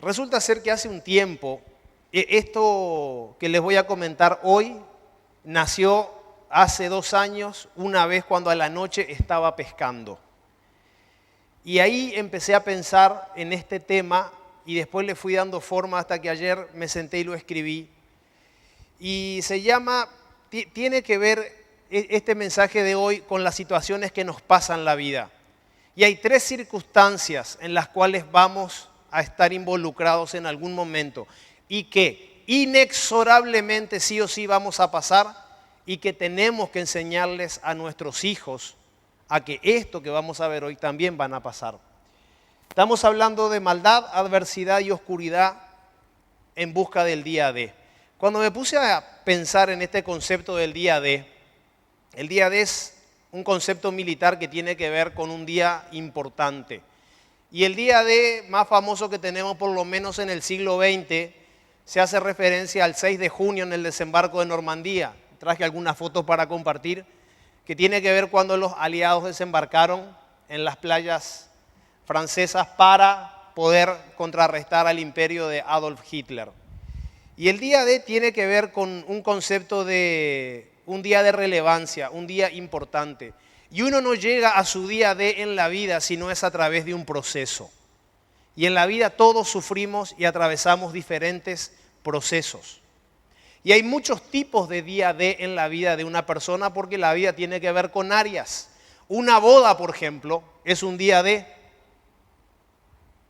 Resulta ser que hace un tiempo, esto que les voy a comentar hoy, nació hace 2 años, una vez cuando a la noche estaba pescando. Y ahí empecé a pensar en este tema y después le fui dando forma hasta que ayer me senté y lo escribí. Y tiene que ver este mensaje de hoy con las situaciones que nos pasan en la vida. Y hay 3 circunstancias en las cuales vamos a estar involucrados en algún momento y que inexorablemente sí o sí vamos a pasar y que tenemos que enseñarles a nuestros hijos a que esto que vamos a ver hoy también van a pasar. Estamos hablando de maldad, adversidad y oscuridad en busca del día D. Cuando me puse a pensar en este concepto del día D, el día D es un concepto militar que tiene que ver con un día importante. Y el día D más famoso que tenemos, por lo menos en el siglo XX, se hace referencia al 6 de junio en el desembarco de Normandía. Traje algunas fotos para compartir, que tiene que ver cuando los aliados desembarcaron en las playas francesas para poder contrarrestar al imperio de Adolf Hitler. Y el día D tiene que ver con un concepto de un día de relevancia, un día importante. Y uno no llega a su día D en la vida si no es a través de un proceso. Y en la vida todos sufrimos y atravesamos diferentes procesos. Y hay muchos tipos de día D en la vida de una persona porque la vida tiene que ver con áreas. Una boda, por ejemplo, es un día D.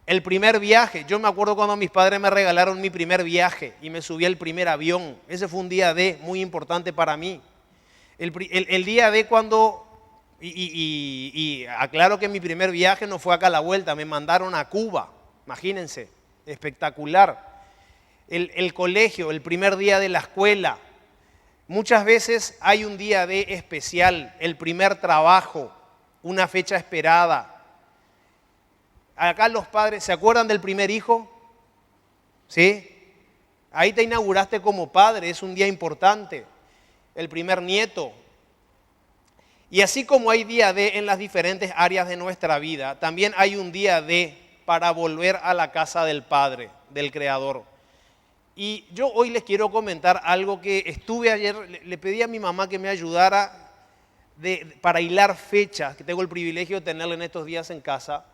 El primer viaje, yo me acuerdo cuando mis padres me regalaron mi primer viaje y me subí al primer avión. Ese fue un día D muy importante para mí. El día D cuando, y aclaro que mi primer viaje no fue acá a la vuelta, me mandaron a Cuba, imagínense, espectacular. El colegio, el primer día de la escuela. Muchas veces hay un día D especial, el primer trabajo, una fecha esperada. Acá los padres, ¿se acuerdan del primer hijo? ¿Sí? Ahí te inauguraste como padre, es un día importante. El primer nieto. Y así como hay día D en las diferentes áreas de nuestra vida, también hay un día D para volver a la casa del Padre, del Creador. Y yo hoy les quiero comentar algo que estuve ayer, le pedí a mi mamá que me ayudara para hilar fechas, que tengo el privilegio de tenerla en estos días en casa.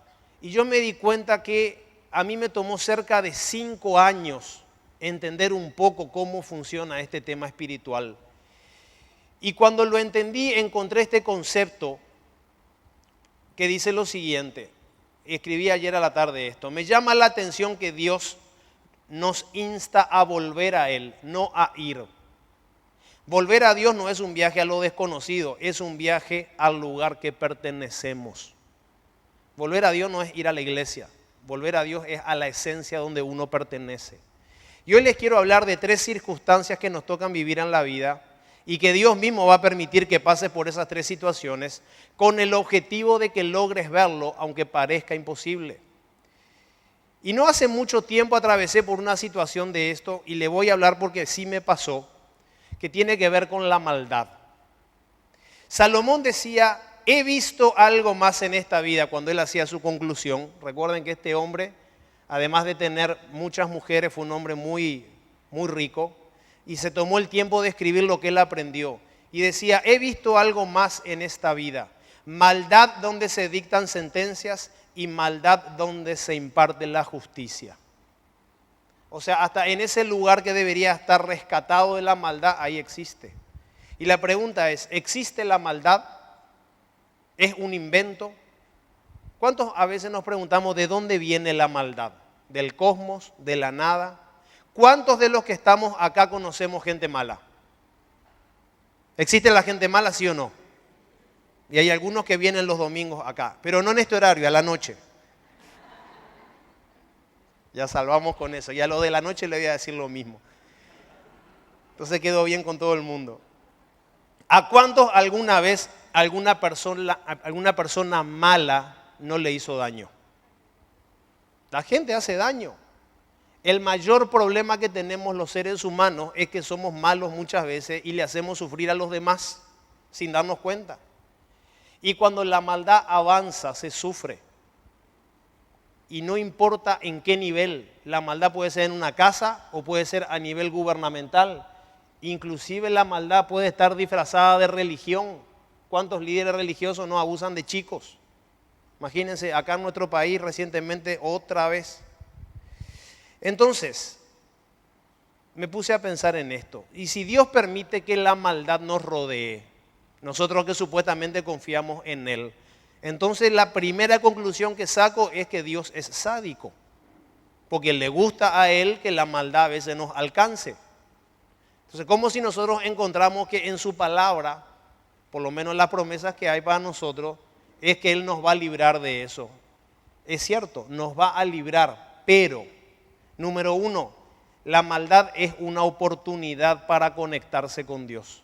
Y yo me di cuenta que a mí me tomó cerca de 5 años entender un poco cómo funciona este tema espiritual. Y cuando lo entendí, encontré este concepto que dice lo siguiente. Escribí ayer a la tarde esto. Me llama la atención que Dios nos insta a volver a Él, no a ir. Volver a Dios no es un viaje a lo desconocido, es un viaje al lugar que pertenecemos. Volver a Dios no es ir a la iglesia, volver a Dios es a la esencia donde uno pertenece. Y hoy les quiero hablar de 3 circunstancias que nos tocan vivir en la vida y que Dios mismo va a permitir que pases por esas 3 situaciones con el objetivo de que logres verlo, aunque parezca imposible. Y no hace mucho tiempo atravesé por una situación de esto y le voy a hablar porque sí me pasó, que tiene que ver con la maldad. Salomón decía, he visto algo más en esta vida cuando él hacía su conclusión. Recuerden que este hombre, además de tener muchas mujeres, fue un hombre muy, muy rico y se tomó el tiempo de escribir lo que él aprendió. Y decía, he visto algo más en esta vida. Maldad donde se dictan sentencias y maldad donde se imparte la justicia. O sea, hasta en ese lugar que debería estar rescatado de la maldad, ahí existe. Y la pregunta es, ¿existe la maldad? ¿Es un invento? ¿Cuántos a veces nos preguntamos de dónde viene la maldad? ¿Del cosmos? ¿De la nada? ¿Cuántos de los que estamos acá conocemos gente mala? ¿Existe la gente mala, sí o no? Y hay algunos que vienen los domingos acá, pero no en este horario, a la noche. Ya salvamos con eso. Y a lo de la noche le voy a decir lo mismo. Entonces quedó bien con todo el mundo. ¿A cuántos alguna vez alguna persona mala no le hizo daño? La gente hace daño. El mayor problema que tenemos los seres humanos es que somos malos muchas veces y le hacemos sufrir a los demás sin darnos cuenta. Y cuando la maldad avanza, se sufre. y no importa en qué nivel. La maldad puede ser en una casa o puede ser a nivel gubernamental. Inclusive la maldad puede estar disfrazada de religión. ¿Cuántos líderes religiosos no abusan de chicos? Imagínense, acá en nuestro país recientemente otra vez. Entonces, me puse a pensar en esto. Y si Dios permite que la maldad nos rodee, nosotros que supuestamente confiamos en Él, entonces la primera conclusión que saco es que Dios es sádico, porque le gusta a Él que la maldad a veces nos alcance. Entonces, como si nosotros encontramos que en su palabra, por lo menos las promesas que hay para nosotros, es que Él nos va a librar de eso. Es cierto, nos va a librar, pero, número uno, la maldad es una oportunidad para conectarse con Dios.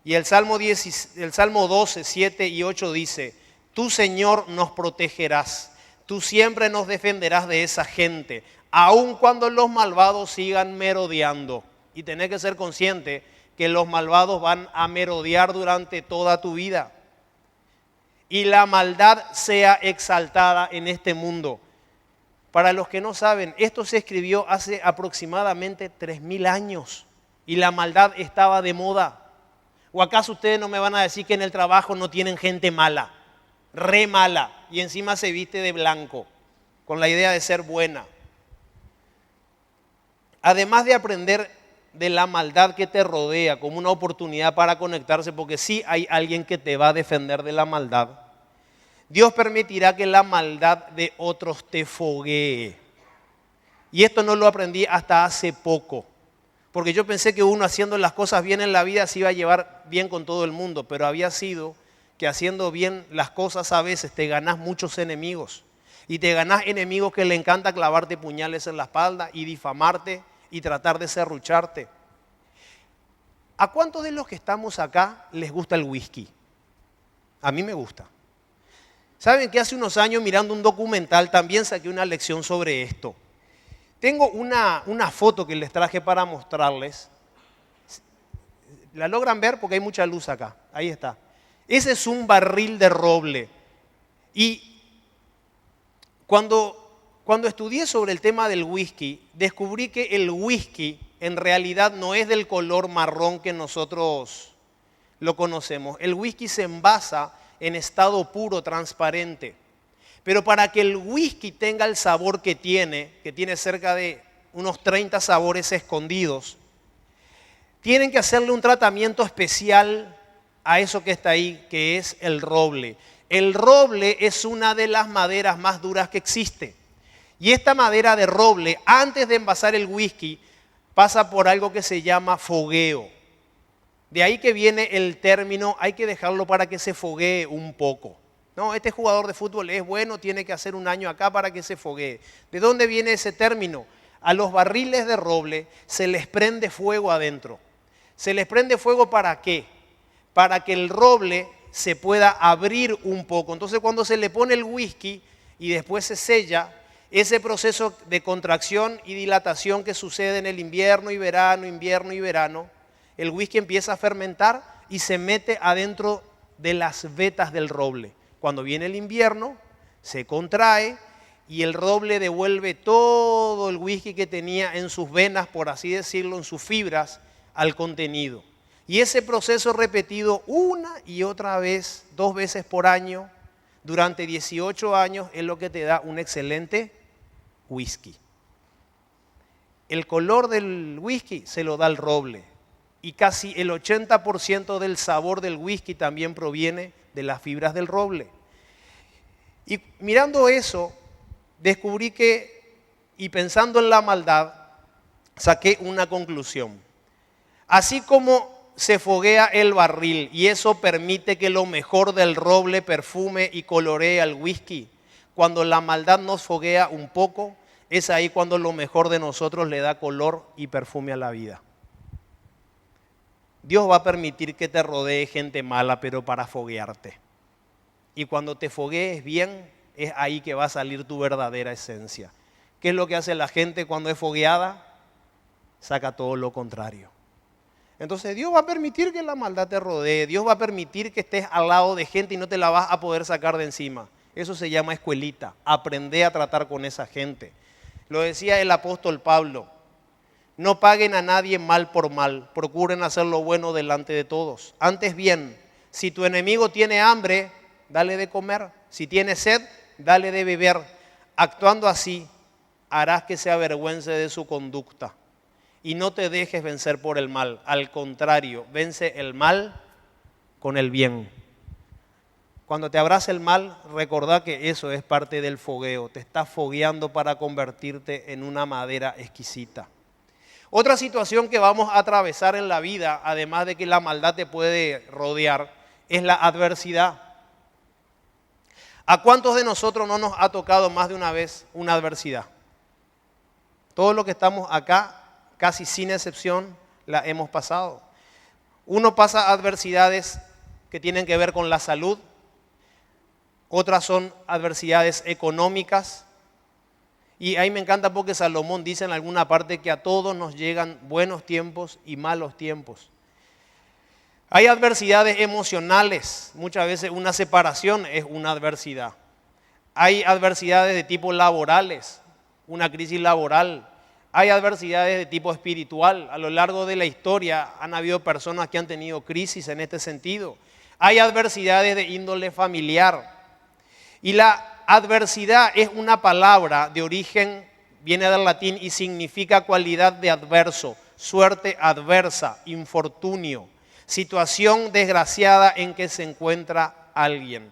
Y el Salmo 12, 7 y 8 dice: tú, Señor, nos protegerás, tú siempre nos defenderás de esa gente, aun cuando los malvados sigan merodeando. Y tenés que ser consciente que los malvados van a merodear durante toda tu vida. Y la maldad sea exaltada en este mundo. Para los que no saben, esto se escribió hace aproximadamente 3000 años y la maldad estaba de moda. ¿O acaso ustedes no me van a decir que en el trabajo no tienen gente mala, re mala, y encima se viste de blanco, con la idea de ser buena? Además de aprender de la maldad que te rodea como una oportunidad para conectarse, porque sí hay alguien que te va a defender de la maldad, Dios permitirá que la maldad de otros te foguee. Y esto no lo aprendí hasta hace poco, porque yo pensé que uno haciendo las cosas bien en la vida se iba a llevar bien con todo el mundo, pero había sido que haciendo bien las cosas a veces te ganás muchos enemigos. Y te ganás enemigos que le encanta clavarte puñales en la espalda y difamarte y tratar de serrucharte. ¿A cuántos de los que estamos acá les gusta el whisky? A mí me gusta. ¿Saben que hace unos años mirando un documental también saqué una lección sobre esto? Tengo una foto que les traje para mostrarles. ¿La logran ver? Porque hay mucha luz acá. Ahí está. Ese es un barril de roble. Y cuando estudié sobre el tema del whisky, descubrí que el whisky en realidad no es del color marrón que nosotros lo conocemos. El whisky se envasa en estado puro, transparente. Pero para que el whisky tenga el sabor que tiene cerca de unos 30 sabores escondidos, tienen que hacerle un tratamiento especial a eso que está ahí, que es el roble. El roble es una de las maderas más duras que existe. Y esta madera de roble, antes de envasar el whisky, pasa por algo que se llama fogueo. De ahí que viene el término, hay que dejarlo para que se foguee un poco. No, este jugador de fútbol es bueno, tiene que hacer un año acá para que se foguee. ¿De dónde viene ese término? A los barriles de roble se les prende fuego adentro. ¿Se les prende fuego para qué? Para que el roble se pueda abrir un poco. Entonces cuando se le pone el whisky y después se sella, ese proceso de contracción y dilatación que sucede en el invierno y verano, el whisky empieza a fermentar y se mete adentro de las vetas del roble. Cuando viene el invierno, se contrae y el roble devuelve todo el whisky que tenía en sus venas, por así decirlo, en sus fibras, al contenido. Y ese proceso repetido una y otra vez, 2 veces por año, durante 18 años, es lo que te da un excelente whisky. El color del whisky se lo da el roble. Y casi el 80% del sabor del whisky también proviene de las fibras del roble. Y mirando eso, descubrí que, y pensando en la maldad, saqué una conclusión. Así como se foguea el barril y eso permite que lo mejor del roble perfume y coloree al whisky, cuando la maldad nos foguea un poco, es ahí cuando lo mejor de nosotros le da color y perfume a la vida. Dios va a permitir que te rodee gente mala, pero para foguearte. Y cuando te foguees bien, es ahí que va a salir tu verdadera esencia. ¿Qué es lo que hace la gente cuando es fogueada? Saca todo lo contrario. Entonces Dios va a permitir que la maldad te rodee. Dios va a permitir que estés al lado de gente y no te la vas a poder sacar de encima. Eso se llama escuelita. Aprende a tratar con esa gente. Lo decía el apóstol Pablo. No paguen a nadie mal por mal. Procuren hacer lo bueno delante de todos. Antes bien, si tu enemigo tiene hambre, dale de comer. Si tiene sed, dale de beber. Actuando así, harás que se avergüence de su conducta. Y no te dejes vencer por el mal. Al contrario, vence el mal con el bien. Cuando te abrace el mal, recordá que eso es parte del fogueo. Te estás fogueando para convertirte en una madera exquisita. Otra situación que vamos a atravesar en la vida, además de que la maldad te puede rodear, es la adversidad. ¿A cuántos de nosotros no nos ha tocado más de una vez una adversidad? Todos los que estamos acá, casi sin excepción, la hemos pasado. Uno pasa adversidades que tienen que ver con la salud, otras son adversidades económicas. Y ahí me encanta porque Salomón dice en alguna parte que a todos nos llegan buenos tiempos y malos tiempos. Hay adversidades emocionales, muchas veces una separación es una adversidad. Hay adversidades de tipo laborales, una crisis laboral. Hay adversidades de tipo espiritual. A lo largo de la historia han habido personas que han tenido crisis en este sentido. Hay adversidades de índole familiar. Y la adversidad es una palabra de origen, viene del latín y significa cualidad de adverso, suerte adversa, infortunio, situación desgraciada en que se encuentra alguien.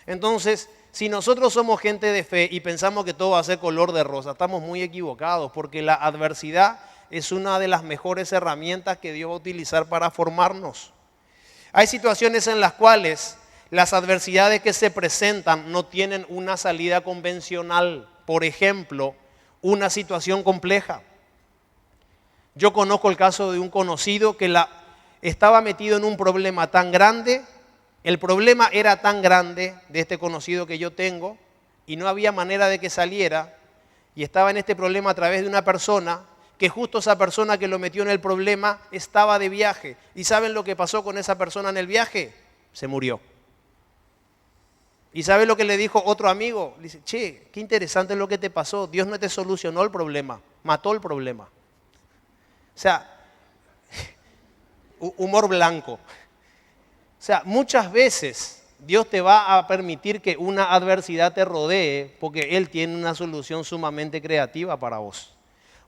Entonces, si nosotros somos gente de fe y pensamos que todo va a ser color de rosa, estamos muy equivocados porque la adversidad es una de las mejores herramientas que Dios va a utilizar para formarnos. Hay situaciones en las cuales las adversidades que se presentan no tienen una salida convencional. Por ejemplo, una situación compleja. Yo conozco el caso de un conocido que estaba metido en un problema tan grande. El problema era tan grande de este conocido que yo tengo y no había manera de que saliera. Y estaba en este problema a través de una persona que justo esa persona que lo metió en el problema estaba de viaje. ¿Y saben lo que pasó con esa persona en el viaje? Se murió. ¿Y sabe lo que le dijo otro amigo? Le dice, che, qué interesante lo que te pasó. Dios no te solucionó el problema, mató el problema. O sea, humor blanco. O sea, muchas veces Dios te va a permitir que una adversidad te rodee porque Él tiene una solución sumamente creativa para vos.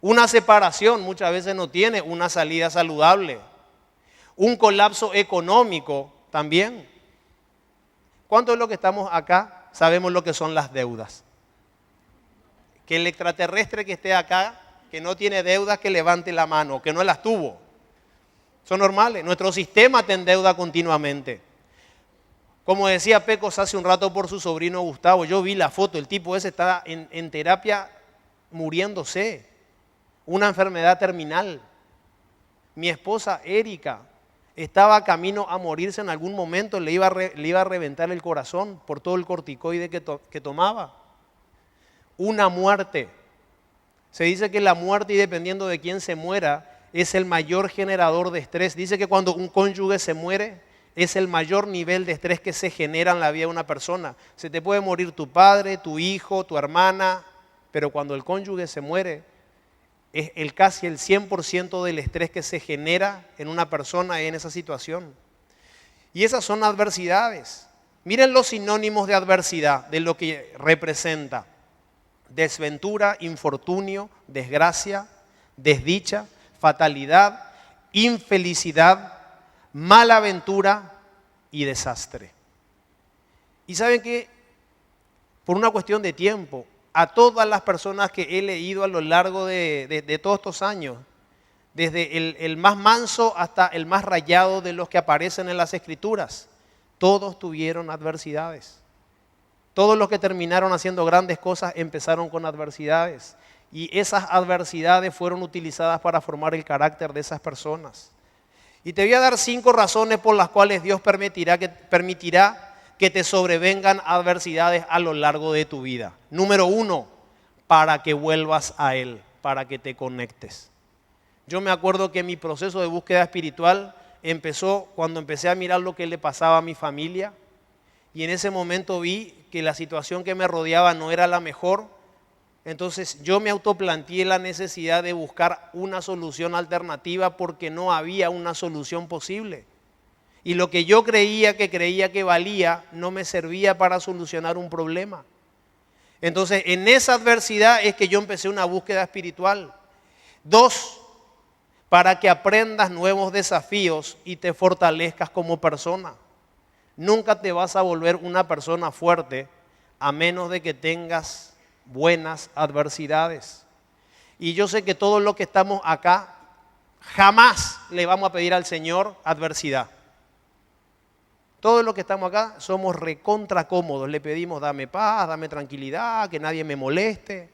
Una separación muchas veces no tiene una salida saludable. Un colapso económico también. ¿Cuántos de los que estamos acá sabemos lo que son las deudas? Que el extraterrestre que esté acá, que no tiene deudas, que levante la mano, que no las tuvo. Son normales. Nuestro sistema te endeuda continuamente. Como decía Pecos hace un rato por su sobrino Gustavo, yo vi la foto, el tipo ese está en terapia muriéndose. Una enfermedad terminal. Mi esposa Erika estaba camino a morirse en algún momento, le iba a reventar el corazón por todo el corticoide que tomaba. Una muerte. Se dice que la muerte, y dependiendo de quién se muera, es el mayor generador de estrés. Dice que cuando un cónyuge se muere, es el mayor nivel de estrés que se genera en la vida de una persona. Se te puede morir tu padre, tu hijo, tu hermana, pero cuando el cónyuge se muere, es casi el 100% del estrés que se genera en una persona en esa situación. Y esas son adversidades. Miren los sinónimos de adversidad, de lo que representa. Desventura, infortunio, desgracia, desdicha, fatalidad, infelicidad, mala aventura y desastre. Y saben que por una cuestión de tiempo, a todas las personas que he leído a lo largo de todos estos años, desde el más manso hasta el más rayado de los que aparecen en las Escrituras, todos tuvieron adversidades. Todos los que terminaron haciendo grandes cosas empezaron con adversidades. Y esas adversidades fueron utilizadas para formar el carácter de esas personas. Y te voy a dar 5 razones por las cuales Dios permitirá que te sobrevengan adversidades a lo largo de tu vida. Número 1, para que vuelvas a Él, para que te conectes. Yo me acuerdo que mi proceso de búsqueda espiritual empezó cuando empecé a mirar lo que le pasaba a mi familia y en ese momento vi que la situación que me rodeaba no era la mejor. Entonces yo me autoplanteé la necesidad de buscar una solución alternativa porque no había una solución posible. Y lo que yo creía que valía no me servía para solucionar un problema. Entonces en esa adversidad es que yo empecé una búsqueda espiritual. 2, para que aprendas nuevos desafíos y te fortalezcas como persona. Nunca te vas a volver una persona fuerte a menos de que tengas buenas adversidades. Y yo sé que todos los que estamos acá jamás le vamos a pedir al Señor adversidad. Todos los que estamos acá somos recontra cómodos. Le pedimos dame paz, dame tranquilidad, que nadie me moleste.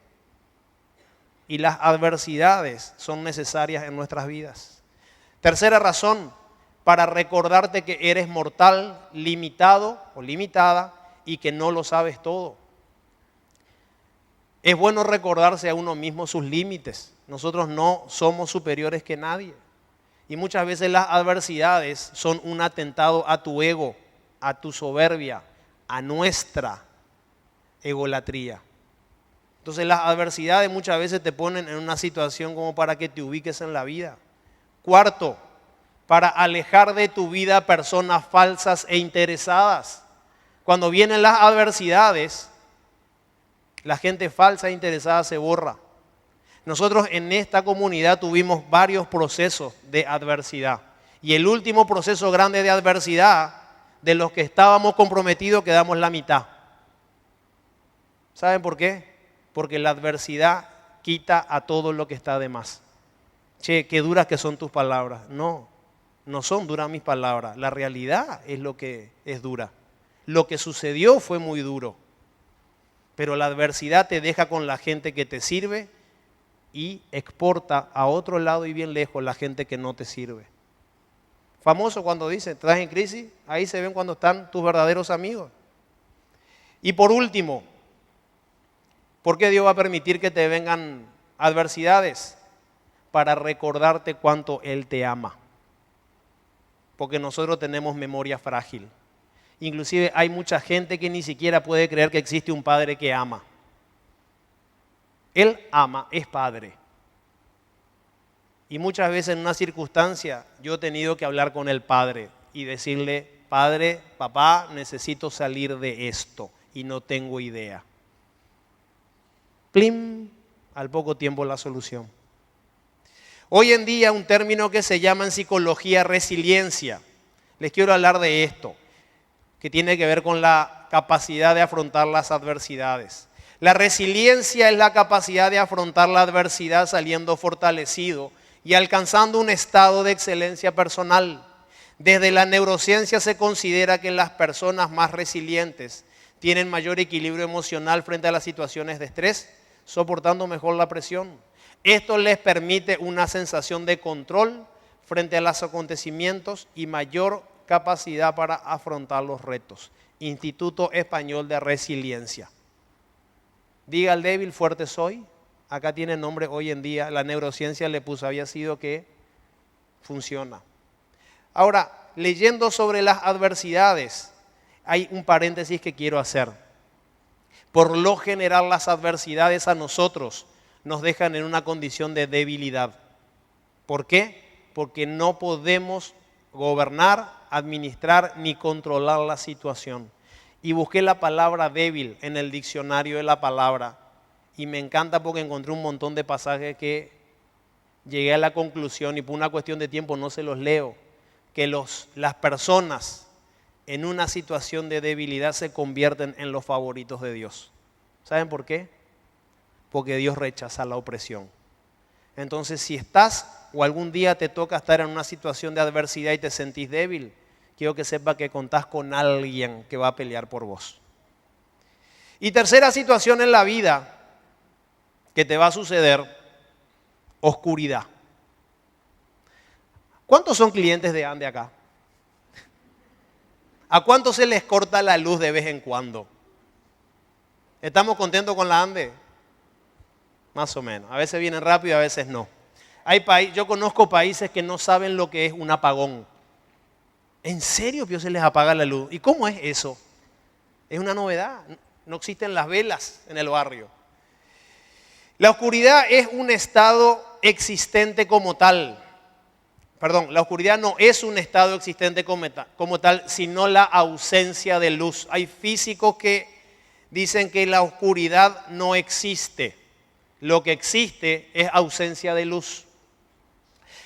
Y las adversidades son necesarias en nuestras vidas. Tercera razón, para recordarte que eres mortal, limitado o limitada y que no lo sabes todo. Es bueno recordarse a uno mismo sus límites. Nosotros no somos superiores que nadie. Y muchas veces las adversidades son un atentado a tu ego, a tu soberbia, a nuestra egolatría. Entonces las adversidades muchas veces te ponen en una situación como para que te ubiques en la vida. 4, para alejar de tu vida personas falsas e interesadas. Cuando vienen las adversidades, la gente falsa e interesada se borra. Nosotros en esta comunidad tuvimos varios procesos de adversidad. Y el último proceso grande de adversidad, de los que estábamos comprometidos, quedamos la mitad. ¿Saben por qué? Porque la adversidad quita a todo lo que está de más. Che, qué duras que son tus palabras. No, no son duras mis palabras. La realidad es lo que es dura. Lo que sucedió fue muy duro. Pero la adversidad te deja con la gente que te sirve y exporta a otro lado y bien lejos la gente que no te sirve. Famoso cuando dice, estás en crisis, ahí se ven cuando están tus verdaderos amigos. Y por último, ¿por qué Dios va a permitir que te vengan adversidades? Para recordarte cuánto Él te ama. Porque nosotros tenemos memoria frágil. Inclusive hay mucha gente que ni siquiera puede creer que existe un padre que ama. Él ama, es padre. Y muchas veces en una circunstancia yo he tenido que hablar con el padre y decirle, padre, papá, necesito salir de esto y no tengo idea. Plim, al poco tiempo la solución. Hoy en día un término que se llama en psicología resiliencia. Les quiero hablar de esto, que tiene que ver con la capacidad de afrontar las adversidades. La resiliencia es la capacidad de afrontar la adversidad saliendo fortalecido y alcanzando un estado de excelencia personal. Desde la neurociencia se considera que las personas más resilientes tienen mayor equilibrio emocional frente a las situaciones de estrés, soportando mejor la presión. Esto les permite una sensación de control frente a los acontecimientos y mayor capacidad para afrontar los retos. Instituto Español de Resiliencia. Diga al débil, fuerte soy. Acá tiene nombre hoy en día, la neurociencia le puso, había sido que funciona. Ahora, leyendo sobre las adversidades, hay un paréntesis que quiero hacer. Por lo general, las adversidades a nosotros nos dejan en una condición de debilidad. ¿Por qué? Porque no podemos gobernar, administrar ni controlar la situación. Y busqué la palabra débil en el diccionario de la palabra y me encanta porque encontré un montón de pasajes que llegué a la conclusión y por una cuestión de tiempo no se los leo, que las personas en una situación de debilidad se convierten en los favoritos de Dios. ¿Saben por qué? Porque Dios rechaza la opresión. Entonces, si estás o algún día te toca estar en una situación de adversidad y te sentís débil, quiero que sepa que contás con alguien que va a pelear por vos. Y tercera situación en la vida que te va a suceder, oscuridad. ¿Cuántos son clientes de Ande acá? ¿A cuántos se les corta la luz de vez en cuando? ¿Estamos contentos con la Ande? Más o menos. A veces vienen rápido, a veces no. Yo conozco países que no saben lo que es un apagón. ¿En serio, Pío, se les apaga la luz? ¿Y cómo es eso? Es una novedad. No existen las velas en el barrio. La oscuridad es un estado existente como tal. Perdón, la oscuridad no es un estado existente como tal, sino la ausencia de luz. Hay físicos que dicen que la oscuridad no existe. Lo que existe es ausencia de luz.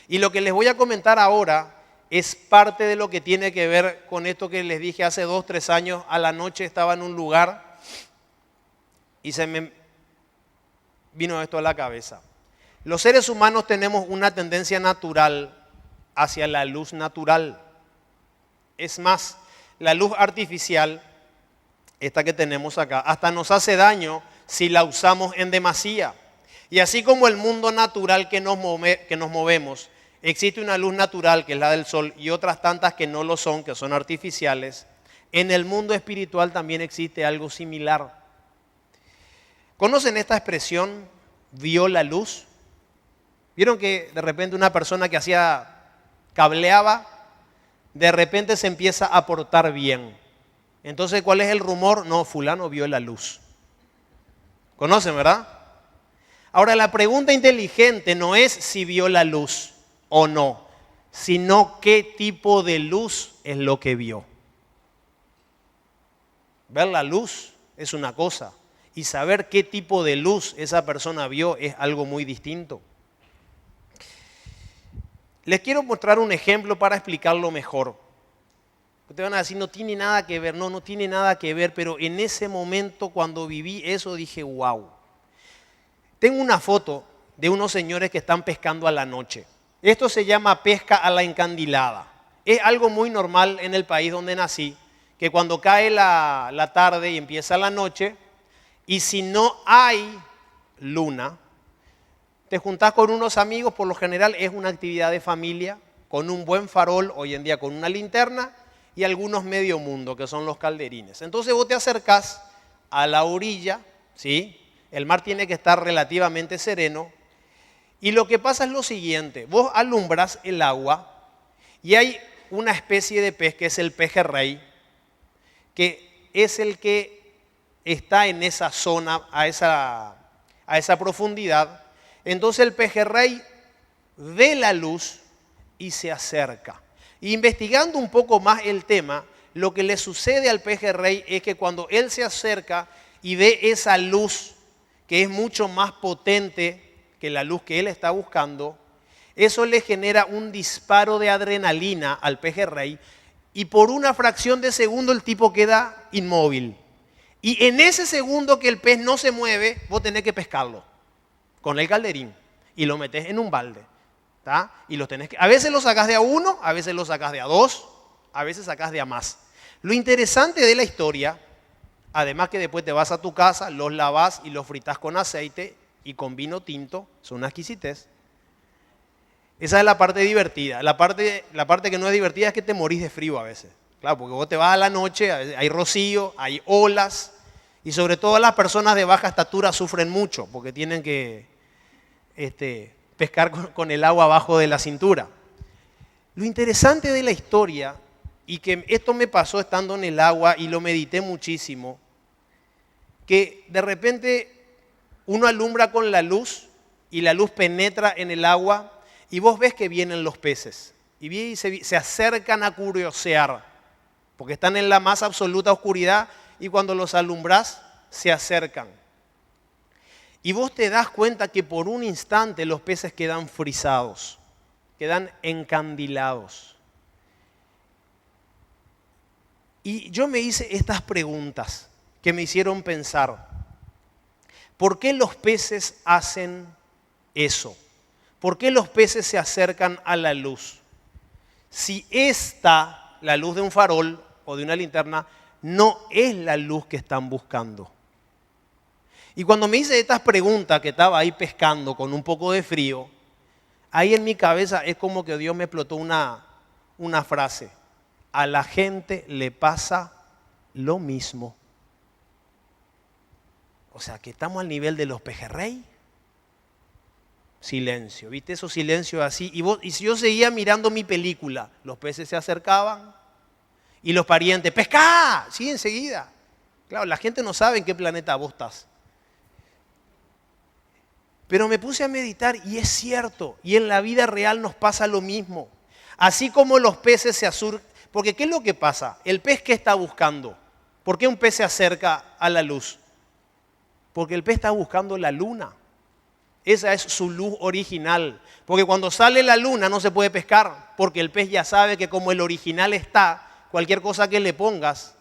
Y lo que les voy a comentar ahora es parte de lo que tiene que ver con esto que les dije hace 2, 3 años. A la noche estaba en un lugar y se me vino esto a la cabeza. Los seres humanos tenemos una tendencia natural hacia la luz natural. Es más, la luz artificial, esta que tenemos acá, hasta nos hace daño si la usamos en demasía. Y así como el mundo natural que nos movemos, existe una luz natural que es la del sol y otras tantas que no lo son, que son artificiales. En el mundo espiritual también existe algo similar. ¿Conocen esta expresión? ¿Vio la luz? ¿Vieron que de repente una persona que cableaba, de repente se empieza a portar bien? Entonces, ¿cuál es el rumor? No, fulano vio la luz. ¿Conocen, verdad? Ahora, la pregunta inteligente no es si vio la luz o no, sino qué tipo de luz es lo que vio. Ver la luz es una cosa y saber qué tipo de luz esa persona vio es algo muy distinto. Les quiero mostrar un ejemplo para explicarlo mejor. Ustedes van a decir, no tiene nada que ver. No tiene nada que ver, pero en ese momento cuando viví eso dije, wow. Tengo una foto de unos señores que están pescando a la noche. Esto se llama pesca a la encandilada. Es algo muy normal en el país donde nací, que cuando cae la tarde y empieza la noche, y si no hay luna, te juntás con unos amigos, por lo general es una actividad de familia, con un buen farol, hoy en día con una linterna, y algunos medio mundo, que son los calderines. Entonces vos te acercás a la orilla, ¿sí? El mar tiene que estar relativamente sereno, y lo que pasa es lo siguiente, vos alumbras el agua, y hay una especie de pez que es el pejerrey, que es el que está en esa zona, a esa profundidad. Entonces el pejerrey ve la luz y se acerca. Investigando un poco más el tema, lo que le sucede al pejerrey es que cuando él se acerca y ve esa luz que es mucho más potente que la luz que él está buscando, eso le genera un disparo de adrenalina al pejerrey y por una fracción de segundo el tipo queda inmóvil. Y en ese segundo que el pez no se mueve, vos tenés que pescarlo con el calderín y lo metés en un balde, ¿tá? Y a veces lo sacás de a uno, a veces lo sacás de a dos, a veces sacás de a más. Lo interesante de la historia, además que después te vas a tu casa, los lavás y los fritás con aceite y con vino tinto, son una exquisitez. Esa es la parte divertida. La parte que no es divertida es que te morís de frío a veces. Claro, porque vos te vas a la noche, hay rocío, hay olas, y sobre todo las personas de baja estatura sufren mucho porque tienen que pescar con el agua abajo de la cintura. Lo interesante de la historia, y que esto me pasó estando en el agua y lo medité muchísimo, que de repente uno alumbra con la luz y la luz penetra en el agua y vos ves que vienen los peces y se acercan a curiosear porque están en la más absoluta oscuridad y cuando los alumbrás se acercan. Y vos te das cuenta que por un instante los peces quedan frisados, quedan encandilados. Y yo me hice estas preguntas que me hicieron pensar. ¿Por qué los peces hacen eso? ¿Por qué los peces se acercan a la luz? Si la luz de un farol o de una linterna, no es la luz que están buscando. Y cuando me hice estas preguntas, que estaba ahí pescando con un poco de frío, ahí en mi cabeza es como que Dios me explotó una frase. A la gente le pasa lo mismo. O sea, que estamos al nivel de los pejerrey. Silencio, ¿viste? Esos silencios así. Y si yo seguía mirando mi película, los peces se acercaban y los parientes, ¡pescá! Sí, enseguida. Claro, la gente no sabe en qué planeta vos estás. Pero me puse a meditar y es cierto, y en la vida real nos pasa lo mismo. Así como los peces se acercan, porque ¿qué es lo que pasa? El pez, ¿qué está buscando? ¿Por qué un pez se acerca a la luz? Porque el pez está buscando la luna. Esa es su luz original. Porque cuando sale la luna no se puede pescar, porque el pez ya sabe que como el original está, cualquier cosa que le pongas,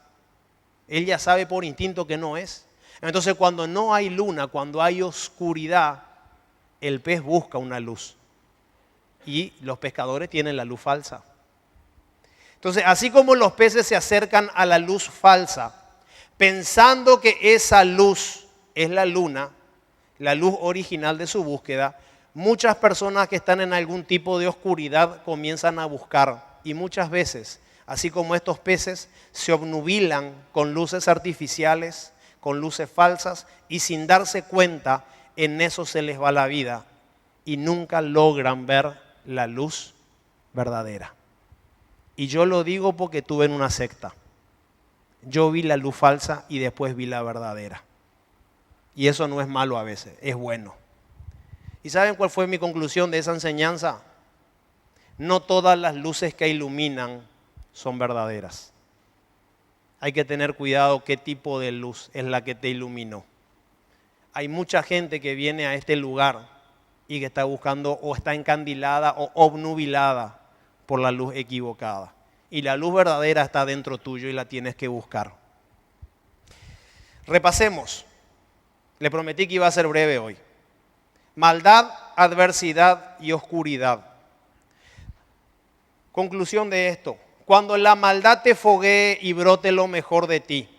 él ya sabe por instinto que no es. Entonces cuando no hay luna, cuando hay oscuridad, el pez busca una luz. Y los pescadores tienen la luz falsa. Entonces, así como los peces se acercan a la luz falsa, pensando que esa luz es la luna, la luz original de su búsqueda, muchas personas que están en algún tipo de oscuridad comienzan a buscar. Y muchas veces, así como estos peces, se obnubilan con luces artificiales, con luces falsas, y sin darse cuenta, en eso se les va la vida y nunca logran ver la luz verdadera. Y yo lo digo porque estuve en una secta. Yo vi la luz falsa y después vi la verdadera. Y eso no es malo a veces, es bueno. ¿Y saben cuál fue mi conclusión de esa enseñanza? No todas las luces que iluminan son verdaderas. Hay que tener cuidado qué tipo de luz es la que te iluminó. Hay mucha gente que viene a este lugar y que está buscando o está encandilada o obnubilada por la luz equivocada. Y la luz verdadera está dentro tuyo y la tienes que buscar. Repasemos. Le prometí que iba a ser breve hoy. Maldad, adversidad y oscuridad. Conclusión de esto. Cuando la maldad te foguee y brote lo mejor de ti,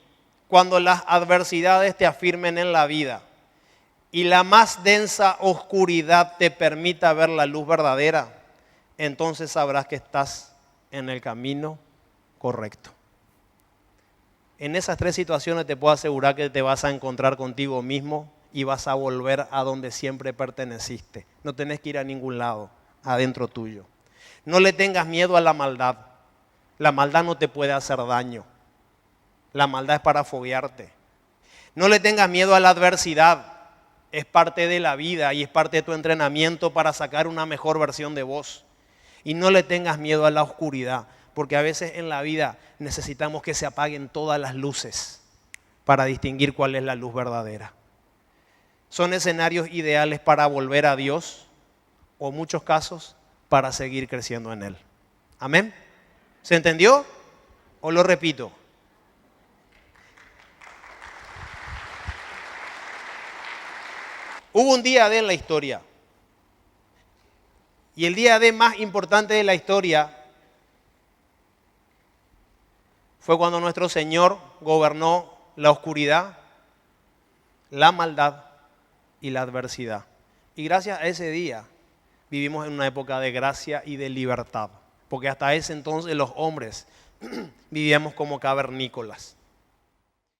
cuando las adversidades te afirmen en la vida y la más densa oscuridad te permita ver la luz verdadera, entonces sabrás que estás en el camino correcto. En esas tres situaciones te puedo asegurar que te vas a encontrar contigo mismo y vas a volver a donde siempre perteneciste. No tenés que ir a ningún lado, adentro tuyo. No le tengas miedo a la maldad. La maldad no te puede hacer daño. La maldad es para foguearte. No le tengas miedo a la adversidad. Es parte de la vida y es parte de tu entrenamiento para sacar una mejor versión de vos. Y no le tengas miedo a la oscuridad, porque a veces en la vida necesitamos que se apaguen todas las luces para distinguir cuál es la luz verdadera. Son escenarios ideales para volver a Dios o en muchos casos para seguir creciendo en Él. ¿Amén? ¿Se entendió? ¿O lo repito? Hubo un día D en la historia. Y el día D más importante de la historia fue cuando nuestro Señor gobernó la oscuridad, la maldad y la adversidad. Y gracias a ese día vivimos en una época de gracia y de libertad. Porque hasta ese entonces los hombres vivíamos como cavernícolas.